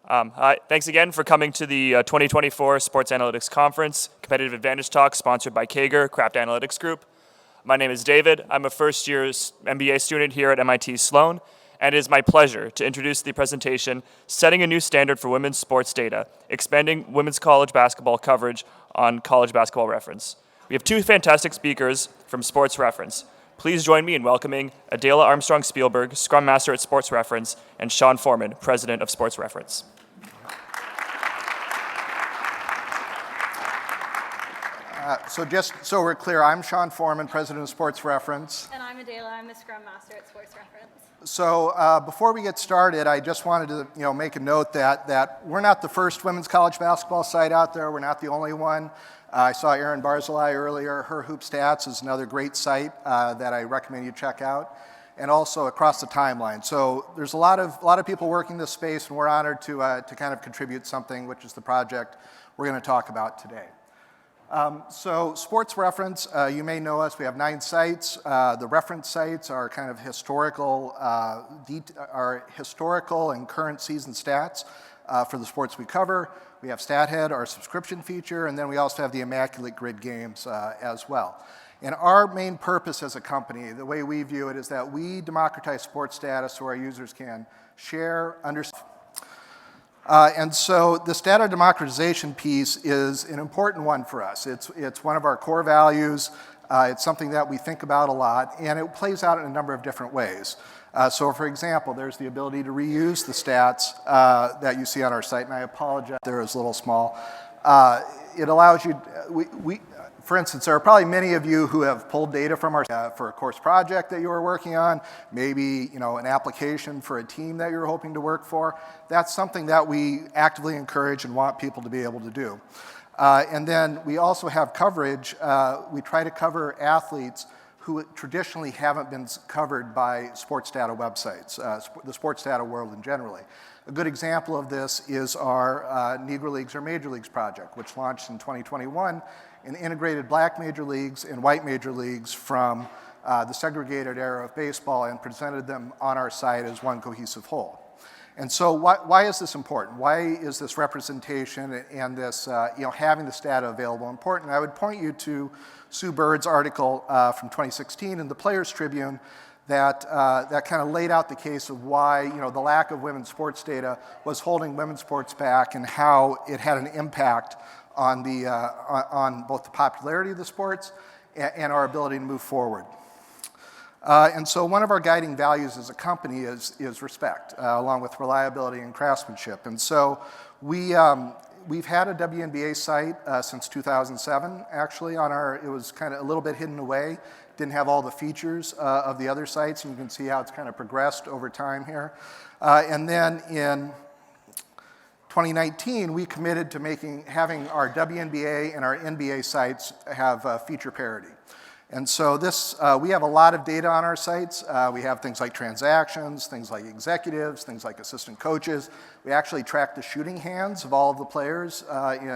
Hi, thanks again for coming to the 2024 Sports Analytics Conference, Competitive Advantage Talk, sponsored by Kager, Craft Analytics Group. My name is David. I'm a first-year MBA student here at MIT Sloan, and it is my pleasure to introduce the presentation, Setting a New Standard for Women's Sports Data, Expanding Women's College Basketball Coverage on College Basketball Reference. We have two fantastic speakers from Sports Reference. Please join me in welcoming Adela Armstrong-Spielberg, Scrum Master at Sports Reference, and Sean Forman, President of Sports Reference. So just so we're clear, I'm Sean Forman, President of Sports Reference. And I'm Adela, I'm the Scrum Master at Sports Reference. So before we get started, I just wanted to make a note that we're not the first women's college basketball site out there. We're not the only one. I saw Erin Barzilai earlier. Her Hoop Stats is another great site that I recommend you check out, and also across the timeline. So there's a lot of people working this space, and we're honored to kind of contribute something, which is the project we're going to talk about today. So Sports Reference, you may know us. We have 9 sites. The reference sites are kind of historical and current season stats for the sports we cover. We have StatHead, our subscription feature, and then we also have the Immaculate Grid games as well. And our main purpose as a company, the way we view it, is that we democratize sports data so our users can share, understand. And so this data democratization piece is an important one for us. It's one of our core values. It's something that we think about a lot, and it plays out in a number of different ways. So for example, there's the ability to reuse the stats that you see on our site, and I apologize, they're a little small. It allows you, for instance, there are probably many of you who have pulled data from our for a course project that you were working on, maybe an application for a team that you're hoping to work for. That's something that we actively encourage and want people to be able to do. And then we also have coverage. We try to cover athletes who traditionally haven't been covered by sports data websites, the sports data world in general. A good example of this is our Negro Leagues or Major Leagues project, which launched in 2021 and integrated black major leagues and white major leagues from the segregated era of baseball and presented them on our site as one cohesive whole. And so why is this important? Why is this representation and this having this data available important? I would point you to Sue Bird's article from 2016 in the Players Tribune that kind of laid out the case of why the lack of women's sports data was holding women's sports back and how it had an impact on both the popularity of the sports and our ability to move forward. And so one of our guiding values as a company is respect, along with reliability and craftsmanship. And so we've had a WNBA site since 2007, actually. It was kind of a little bit hidden away, didn't have all the features of the other sites, and you can see how it's kind of progressed over time here. And then in 2019, we committed to having our WNBA and our NBA sites have feature parity. And so we have a lot of data on our sites. We have things like transactions, things like executives, things like assistant coaches. We actually track the shooting hands of all of the players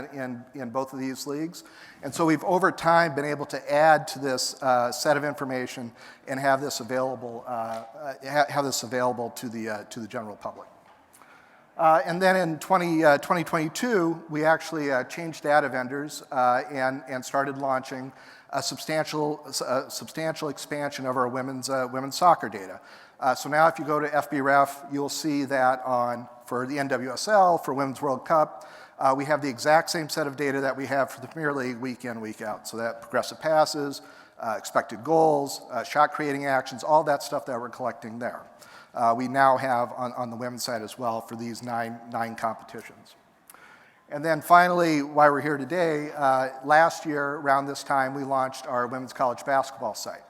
in both of these leagues. And so we've over time been able to add to this set of information and have this available to the general public. And then in 2022, we actually changed data vendors and started launching a substantial expansion of our women's soccer data. So now if you go to FBref, you'll see that for the NWSL, for Women's World Cup, we have the exact same set of data that we have for the Premier League week in, week out. So that progressive passes, expected goals, shot creating actions, all that stuff that we're collecting there. We now have on the women's side as well for these nine competitions. And then finally, why we're here today, last year around this time, we launched our women's college basketball site.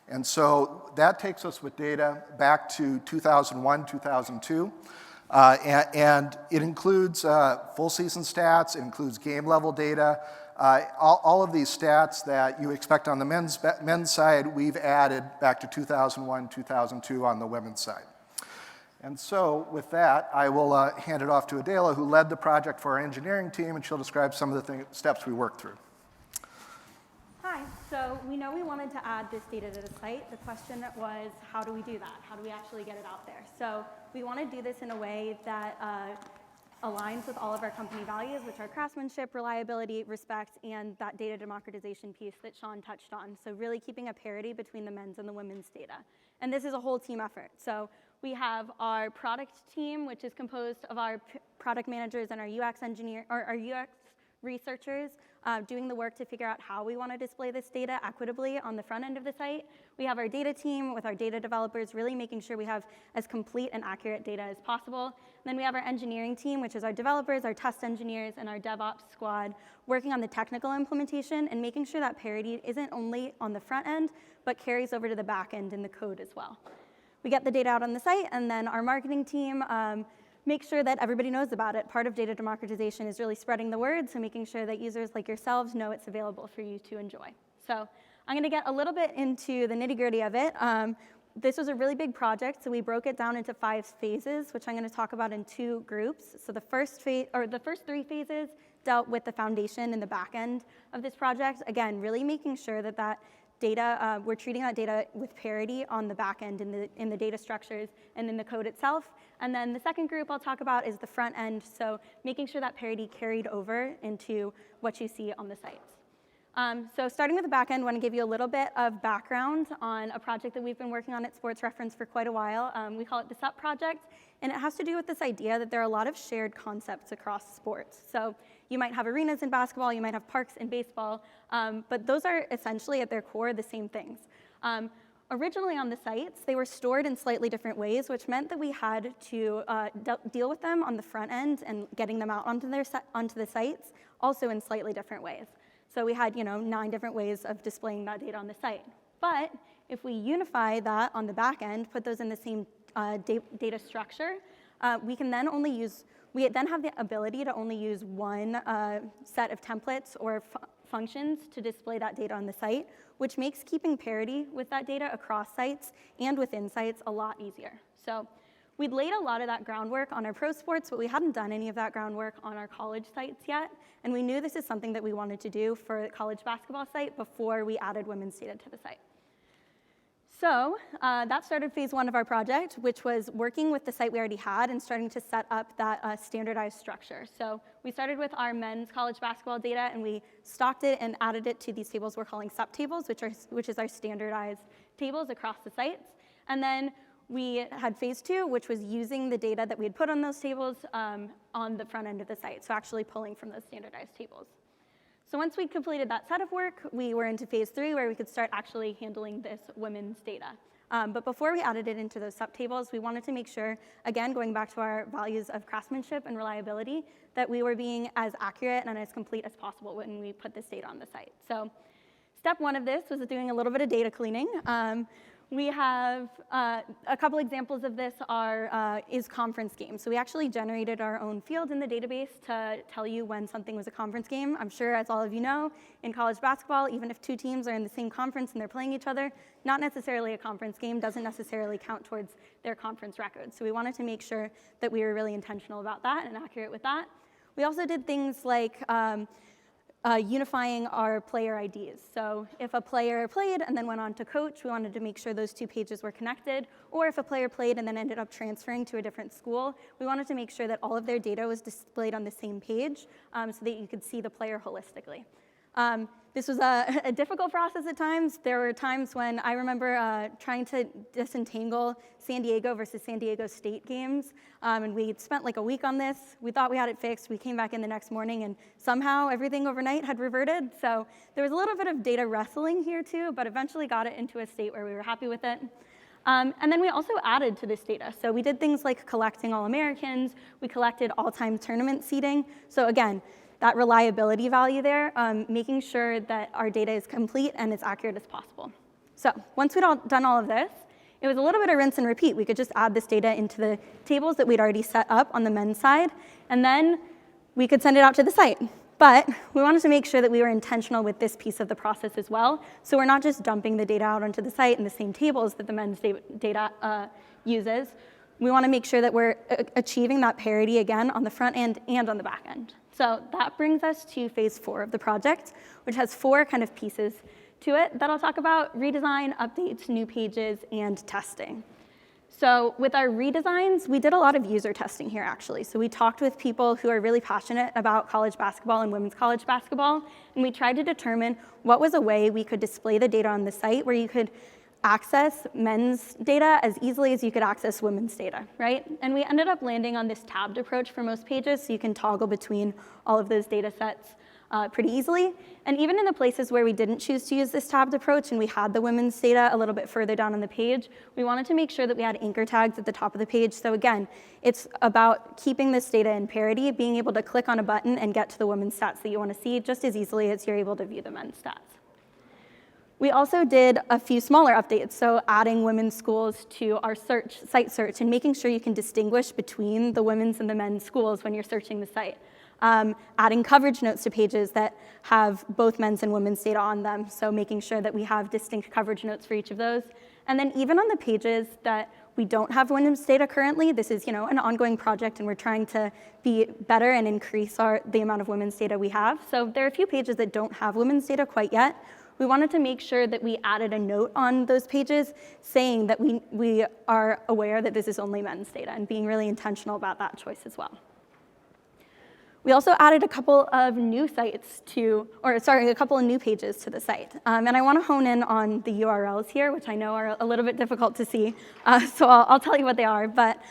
And so that takes us with data back to 2001, 2002. And it includes full season stats, it includes game level data. All of these stats that you expect on the men's side, we've added back to 2001, 2002 on the women's side. And so with that, I will hand it off to Adela, who led the project for our engineering team, and she'll describe some of the steps we worked through. Hi, so we know we wanted to add this data to the site. The question was, how do we do that? How do we actually get it out there? So we want to do this in a way that aligns with all of our company values, which are craftsmanship, reliability, respect, and that data democratization piece that Sean touched on. So really keeping a parity between the men's and the women's data. And this is a whole team effort. So we have our product team, which is composed of our product managers and our UX engineer, or our UX researchers doing the work to figure out how we want to display this data equitably on the front end of the site. We have our data team with our data developers really making sure we have as complete and accurate data as possible. And then we have our engineering team, which is our developers, our test engineers, and our DevOps squad working on the technical implementation and making sure that parity isn't only on the front end, but carries over to the back end in the code as well. We get the data out on the site, and then our marketing team make sure that everybody knows about it. Part of data democratization is really spreading the word, so making sure that users like yourselves know it's available for you to enjoy. So I'm going to get a little bit into the nitty-gritty of it. This was a really big project, so we broke it down into 5 phases, which I'm going to talk about in 2 groups. So the first 3 phases dealt with the foundation and the back end of this project. Again, really making sure that that data, we're treating that data with parity on the back end in the data structures and in the code itself. And then the second group I'll talk about is the front end, so making sure that parity carried over into what you see on the sites. So starting with the back end, I want to give you a little bit of background on a project that we've been working on at Sports Reference for quite a while. We call it the SUP project, and it has to do with this idea that there are a lot of shared concepts across sports. So you might have arenas in basketball, you might have parks in baseball, but those are essentially at their core the same things. Originally on the sites, they were stored in slightly different ways, which meant that we had to deal with them on the front end and getting them out onto the sites also in slightly different ways. So we had 9 different ways of displaying that data on the site. But if we unify that on the back end, put those in the same data structure, we then have the ability to only use one set of templates or functions to display that data on the site, which makes keeping parity with that data across sites and within sites a lot easier. So we'd laid a lot of that groundwork on our pro sports, but we hadn't done any of that groundwork on our college sites yet. And we knew this is something that we wanted to do for the college basketball site before we added women's data to the site. So that started phase 1 of our project, which was working with the site we already had and starting to set up that standardized structure. So we started with our men's college basketball data, and we stocked it and added it to these tables we're calling SUP tables, which is our standardized tables across the sites. And then we had phase 2, which was using the data that we had put on those tables on the front end of the site, so actually pulling from those standardized tables. So once we completed that set of work, we were into phase 3, where we could start actually handling this women's data. But before we added it into those SUP tables, we wanted to make sure, again, going back to our values of craftsmanship and reliability, that we were being as accurate and as complete as possible when we put this data on the site. So step 1 of this was doing a little bit of data cleaning. We have a couple examples of this is conference games. So we actually generated our own field in the database to tell you when something was a conference game. I'm sure, as all of you know, in college basketball, even if 2 teams are in the same conference and they're playing each other, not necessarily a conference game doesn't necessarily count towards their conference record. So we wanted to make sure that we were really intentional about that and accurate with that. We also did things like unifying our player IDs. So if a player played and then went on to coach, we wanted to make sure those 2 pages were connected. Or if a player played and then ended up transferring to a different school, we wanted to make sure that all of their data was displayed on the same page so that you could see the player holistically. This was a difficult process at times. There were times when I remember trying to disentangle San Diego versus San Diego State games, and we spent like a week on this. We thought we had it fixed. We came back in the next morning, and somehow everything overnight had reverted. So there was a little bit of data wrestling here too, but eventually got it into a state where we were happy with it. And then we also added to this data. So we did things like collecting All-Americans. We collected all-time tournament seeding. So again, that reliability value there, making sure that our data is complete and as accurate as possible. So once we'd done all of this, it was a little bit of rinse and repeat. We could just add this data into the tables that we'd already set up on the men's side, and then we could send it out to the site. But we wanted to make sure that we were intentional with this piece of the process as well. So we're not just dumping the data out onto the site in the same tables that the men's data uses. We want to make sure that we're achieving that parity again on the front end and on the back end. So that brings us to phase 4 of the project, which has 4 kind of pieces to it that I'll talk about: redesign, updates, new pages, and testing. So with our redesigns, we did a lot of user testing here, actually. So we talked with people who are really passionate about college basketball and women's college basketball, and we tried to determine what was a way we could display the data on the site where you could access men's data as easily as you could access women's data, right? And we ended up landing on this tabbed approach for most pages, so you can toggle between all of those data sets pretty easily. And even in the places where we didn't choose to use this tabbed approach and we had the women's data a little bit further down on the page, we wanted to make sure that we had anchor tags at the top of the page. So again, it's about keeping this data in parity, being able to click on a button and get to the women's stats that you want to see just as easily as you're able to view the men's stats. We also did a few smaller updates, so adding women's schools to our site search and making sure you can distinguish between the women's and the men's schools when you're searching the site. Adding coverage notes to pages that have both men's and women's data on them, so making sure that we have distinct coverage notes for each of those. And then even on the pages that we don't have women's data currently, this is an ongoing project and we're trying to be better and increase the amount of women's data we have. So there are a few pages that don't have women's data quite yet. We wanted to make sure that we added a note on those pages saying that we are aware that this is only men's data and being really intentional about that choice as well. We also added a couple of new pages to the site. And I want to hone in on the URLs here, which I know are a little bit difficult to see. So I'll tell you what they are. But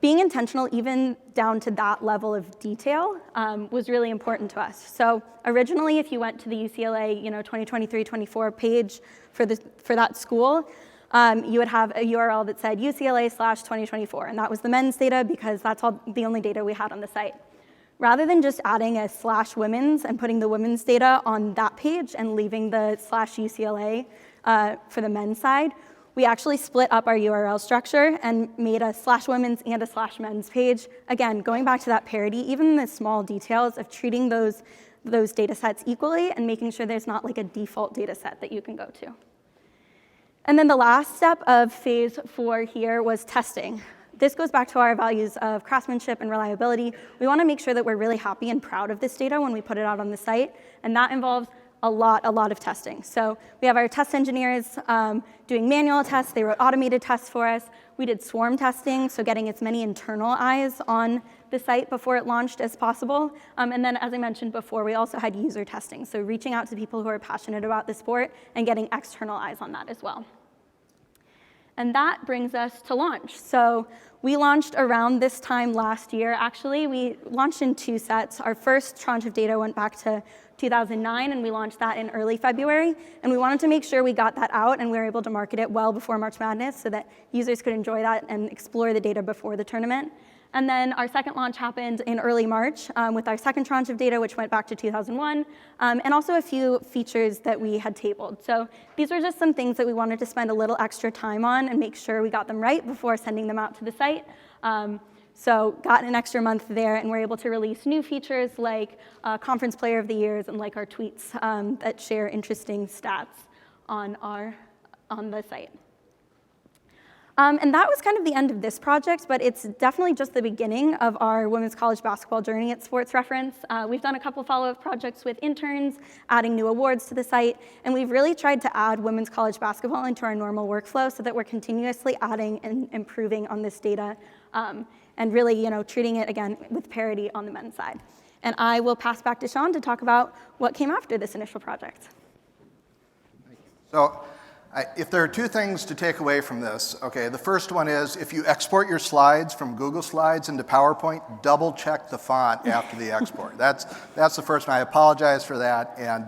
being intentional, even down to that level of detail, was really important to us. So originally, if you went to the UCLA 2023-24 page for that school, you would have a URL that said UCLA/2024. And that was the men's data because that's the only data we had on the site. Rather than just adding a /women's and putting the women's data on that page and leaving the /UCLA for the men's side, we actually split up our URL structure and made a /women's and a /men's page. Again, going back to that parity, even the small details of treating those data sets equally and making sure there's not like a default data set that you can go to. And then the last step of phase 4 here was testing. This goes back to our values of craftsmanship and reliability. We want to make sure that we're really happy and proud of this data when we put it out on the site, and that involves a lot of testing. So we have our test engineers doing manual tests. They wrote automated tests for us. We did swarm testing, so getting as many internal eyes on the site before it launched as possible. And then, as I mentioned before, we also had user testing, so reaching out to people who are passionate about the sport and getting external eyes on that as well. And that brings us to launch. So we launched around this time last year, actually. We launched in 2 sets. Our first tranche of data went back to 2009, and we launched that in early February. And we wanted to make sure we got that out and we were able to market it well before March Madness so that users could enjoy that and explore the data before the tournament. And then our second launch happened in early March with our second tranche of data, which went back to 2001, and also a few features that we had tabled. So these were just some things that we wanted to spend a little extra time on and make sure we got them right before sending them out to the site. So got an extra month there, and we're able to release new features like Conference Player of the Years and like our tweets that share interesting stats on the site. And that was kind of the end of this project, but it's definitely just the beginning of our women's college basketball journey at Sports Reference. We've done a couple follow-up projects with interns, adding new awards to the site, and we've really tried to add women's college basketball into our normal workflow so that we're continuously adding and improving on this data and really treating it, again, with parity on the men's side. And I will pass back to Sean to talk about what came after this initial project. So, if there are 2 things to take away from this, okay, the first one is if you export your slides from Google Slides into PowerPoint, double check the font after the export. That's the first one. I apologize for that, and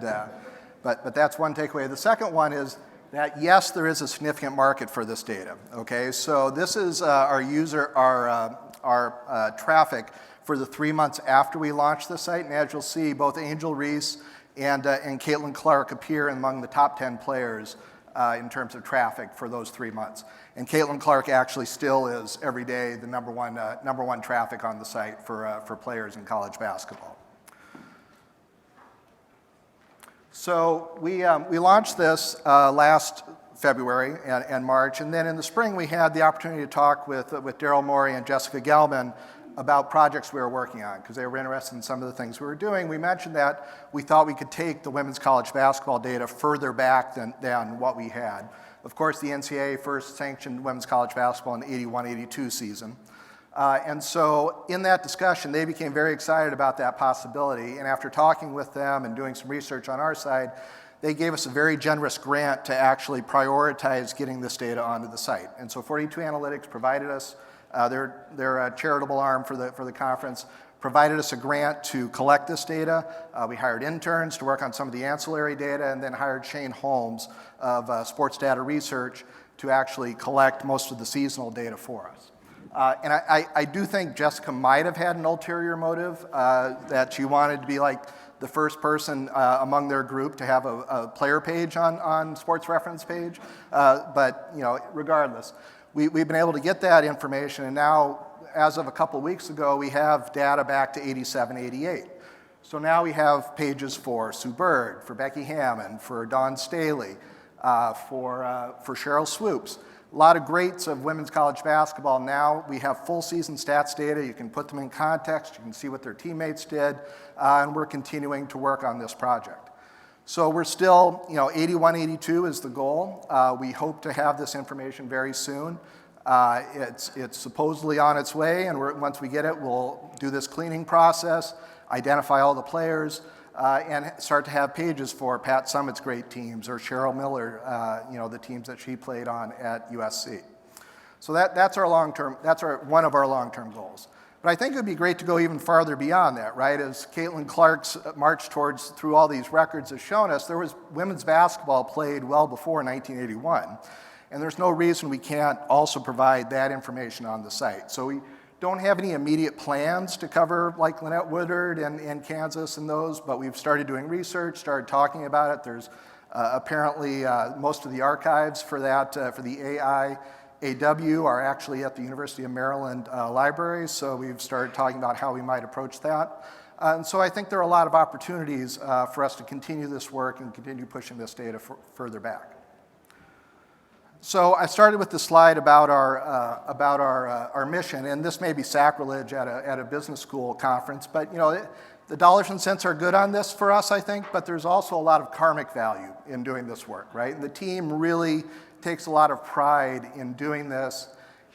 but that's one takeaway. The second one is that yes, there is a significant market for this data. Okay, so this is our traffic for the 3 months after we launched the site, and as you'll see, both Angel Reese and Caitlin Clark appear among the top 10 players. In terms of traffic for those 3 months. And Caitlin Clark actually still is, every day, the number one traffic on the site for players in college basketball. So we launched this last February and March, and then in the spring we had the opportunity to talk with Daryl Morey and Jessica Gelman about projects we were working on, because they were interested in some of the things we were doing. We mentioned that we thought we could take the women's college basketball data further back than what we had. Of course, the NCAA first sanctioned women's college basketball in the 81-82 season. And so in that discussion, they became very excited about that possibility. And after talking with them and doing some research on our side, they gave us a very generous grant to actually prioritize getting this data onto the site. And so 42 Analytics provided us, their charitable arm for the conference, provided us a grant to collect this data. We hired interns to work on some of the ancillary data, and then hired Shane Holmes of Sports Data Research to actually collect most of the seasonal data for us. And I do think Jessica might have had an ulterior motive, that she wanted to be like the first person among their group to have a player page on Sports Reference page. But regardless, we've been able to get that information, and now, as of a couple weeks ago, we have data back to 87, 88. So now we have pages for Sue Bird, for Becky Hammond, for Dawn Staley, for Cheryl Swoops. A lot of greats of women's college basketball. Now we have full season stats data. You can put them in context. You can see what their teammates did. And we're continuing to work on this project. So we're still, 81, 82 is the goal. We hope to have this information very soon. It's supposedly on its way, and once we get it, we'll do this cleaning process, identify all the players, and start to have pages for Pat Summitt's great teams, or Cheryl Miller, the teams that she played on at USC. So that's our long-term, one of our long-term goals. But I think it would be great to go even farther beyond that, right? As Caitlin Clark's march through all these records has shown us, there was women's basketball played well before 1981. And there's no reason we can't also provide that information on the site. So we don't have any immediate plans to cover like Lynette Woodard and Kansas and those, but we've started doing research, started talking about it. There's apparently most of the archives for that, for the AIAW are actually at the University of Maryland libraries, so we've started talking about how we might approach that. And so I think there are a lot of opportunities for us to continue this work and continue pushing this data further back. So I started with the slide about our mission, and this may be sacrilege at a business school conference, but the dollars and cents are good on this for us, I think, but there's also a lot of karmic value in doing this work, right? And the team really takes a lot of pride in doing this,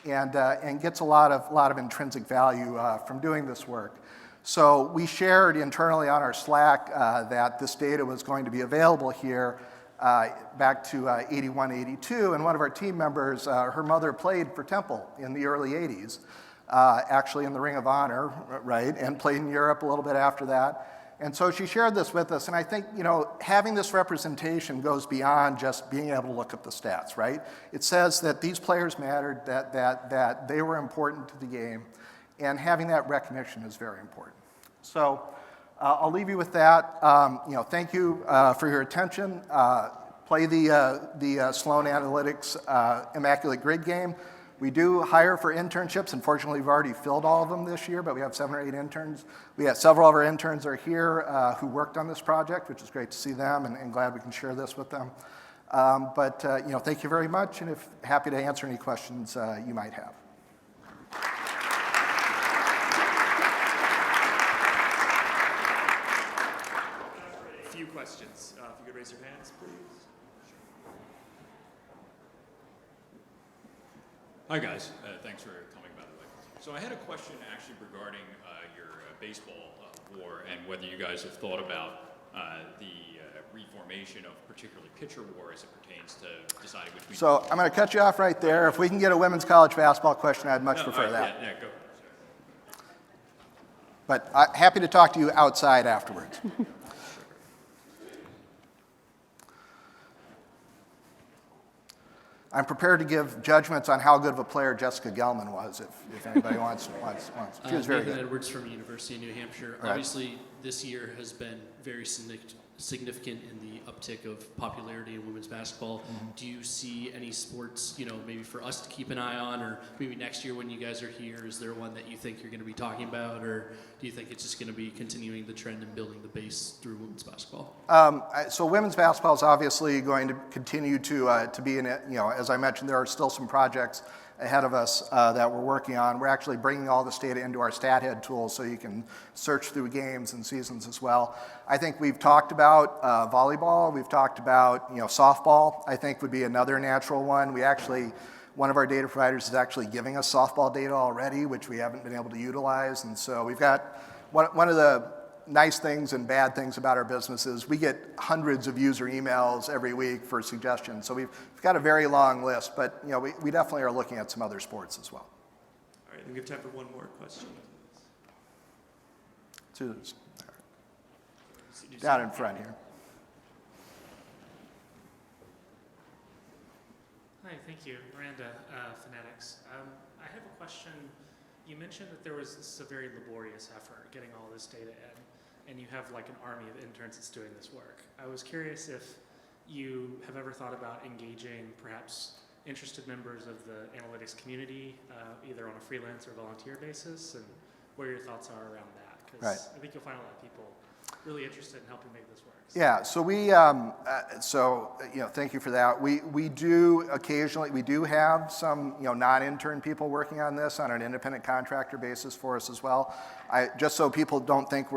and gets a lot of intrinsic value from doing this work. So we shared internally on our Slack that this data was going to be available here back to 81, 82, and one of our team members, her mother played for Temple in the early 80s, actually in the Ring of Honor, right, and played in Europe a little bit after that. And so she shared this with us, and I think, having this representation goes beyond just being able to look at the stats, right? It says that these players mattered, that they were important to the game, and having that recognition is very important. So I'll leave you with that. Thank you for your attention. Play the Sloan Analytics Immaculate Grid game. We do hire for internships. Unfortunately, we've already filled all of them this year, but we have 7 or 8 interns. We have several of our interns are here who worked on this project, which is great to see them, and glad we can share this with them. Thank you very much, and happy to answer any questions you might have. A few questions. If you could raise your hands, please. Hi guys, thanks for coming, by the way. So I had a question actually regarding your baseball war, and whether you guys have thought about the reformation of particularly pitcher war as it pertains to deciding between... So I'm going to cut you off right there. If we can get a women's college basketball question, I'd much prefer that. Yeah, go. But happy to talk to you outside afterwards. I'm prepared to give judgments on how good of a player Jessica Gelman was, if anybody wants. She was very Nathan good. Edwards from University of New Hampshire. Right. Obviously, this year has been very significant in the uptick of popularity in women's basketball. Mm-hmm. Do you see any sports, maybe for us to keep an eye on, or maybe next year when you guys are here, is there one that you think you're going to be talking about, or do you think it's just going to be continuing the trend and building the base through women's basketball? So women's basketball is obviously going to continue to be in it. As I mentioned, there are still some projects ahead of us that we're working on. We're actually bringing all this data into our StatHead tool so you can search through games and seasons as well. I think we've talked about volleyball. We've talked about softball. I think would be another natural one. One of our data providers is actually giving us softball data already, which we haven't been able to utilize. And so we've got one of the nice things and bad things about our business is we get hundreds of user emails every week for suggestions. So we've got a very long list, but we definitely are looking at some other sports as well. All right, we have time for one more question. Down in front here. Hi, thank you. Miranda, Fanatics. I have a question. You mentioned that this is a very laborious effort, getting all this data in, and you have like an army of interns that's doing this work. I was curious if you have ever thought about engaging perhaps interested members of the analytics community, either on a freelance or volunteer basis, and where your thoughts are around that. Because I think you'll find a lot of people really interested in helping make this work. Yeah, so thank you for that. We do occasionally, we do have some non-intern people working on this on an independent contractor basis for us as well. Just so people don't think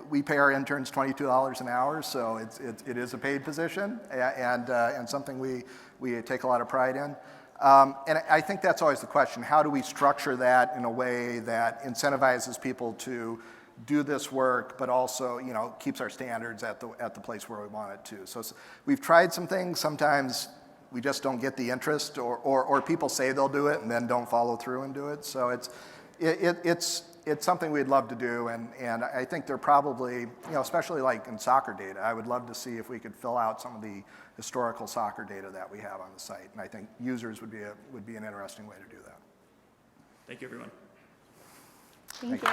we pay our interns $22 an hour, so it is a paid position and something we take a lot of pride in. And I think that's always the question: how do we structure that in a way that incentivizes people to do this work, but also keeps our standards at the place where we want it to. So we've tried some things. Sometimes we just don't get the interest, or people say they'll do it and then don't follow through and do it. So it's something we'd love to do, and I think they're probably especially like in soccer data. I would love to see if we could fill out some of the historical soccer data that we have on the site, and I think users would be an interesting way to do that. Thank you, everyone. Thank you.